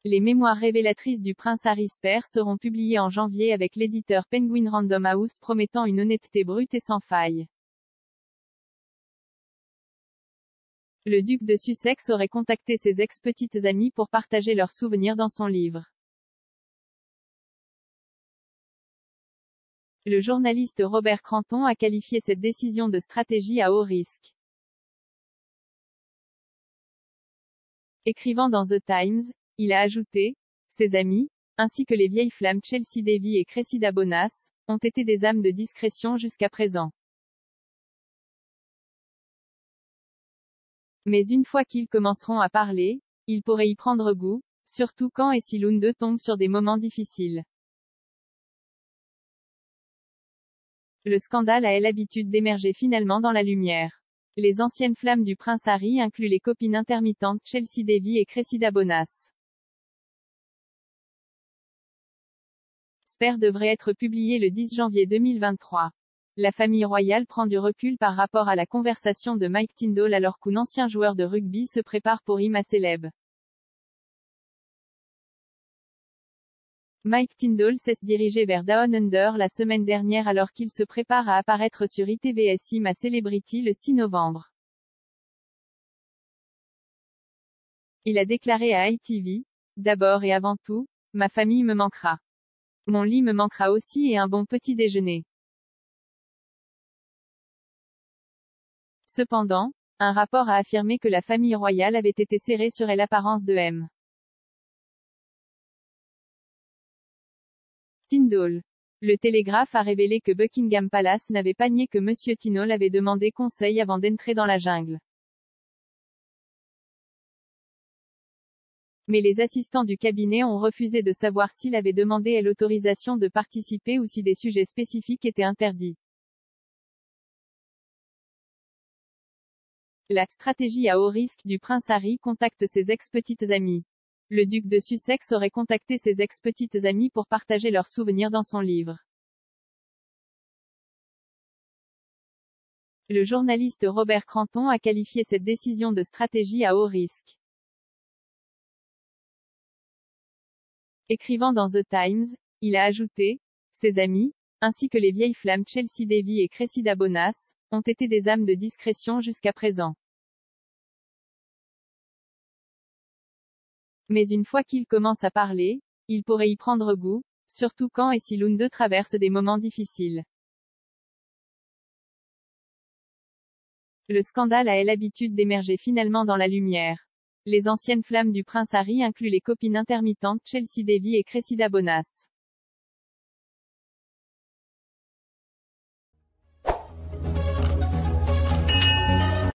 Les mémoires révélatrices du prince Harry Spare seront publiées en janvier avec l'éditeur Penguin Random House promettant une honnêteté brute et sans faille. Le duc de Sussex aurait contacté ses ex-petites amies pour partager leurs souvenirs dans son livre. Le journaliste Robert Cranton a qualifié cette décision de stratégie à haut risque. Écrivant dans The Times, il a ajouté « Ses amis, ainsi que les vieilles flammes Chelsea Davy et Cressida Bonas, ont été des âmes de discrétion jusqu'à présent. Mais une fois qu'ils commenceront à parler, ils pourraient y prendre goût, surtout quand et si l'une d'eux tombe sur des moments difficiles. » Le scandale a l'habitude d'émerger finalement dans la lumière. Les anciennes flammes du prince Harry incluent les copines intermittentes Chelsea Davy et Cressida Bonas. Spare devrait être publié le 10 janvier 2023. La famille royale prend du recul par rapport à la conversation de Mike Tindall alors qu'un ancien joueur de rugby se prépare pour Ima Célèbre. Mike Tindall s'est dirigé vers Down Under la semaine dernière alors qu'il se prépare à apparaître sur ITV's Ima Celebrity le 6 novembre. Il a déclaré à ITV, « D'abord et avant tout, ma famille me manquera. Mon lit me manquera aussi et un bon petit déjeuner. » Cependant, un rapport a affirmé que la famille royale avait été serrée sur l'apparence de M. Tindall. Le Télégraphe a révélé que Buckingham Palace n'avait pas nié que M. Tindall avait demandé conseil avant d'entrer dans la jungle. Mais les assistants du cabinet ont refusé de savoir s'il avait demandé l'autorisation de participer ou si des sujets spécifiques étaient interdits. La stratégie à haut risque du prince Harry contacte ses ex-petites amies. Le duc de Sussex aurait contacté ses ex-petites amies pour partager leurs souvenirs dans son livre. Le journaliste Robert Cranton a qualifié cette décision de stratégie à haut risque. Écrivant dans The Times, il a ajouté « Ses amis, ainsi que les vieilles flammes Chelsea Davy et Cressida Bonas, ont été des âmes de discrétion jusqu'à présent. Mais une fois qu'ils commencent à parler, ils pourraient y prendre goût, surtout quand et si l'une d'eux traverse des moments difficiles. » Le scandale a l'habitude d'émerger finalement dans la lumière. Les anciennes flammes du prince Harry incluent les copines intermittentes Chelsea Davy et Cressida Bonas.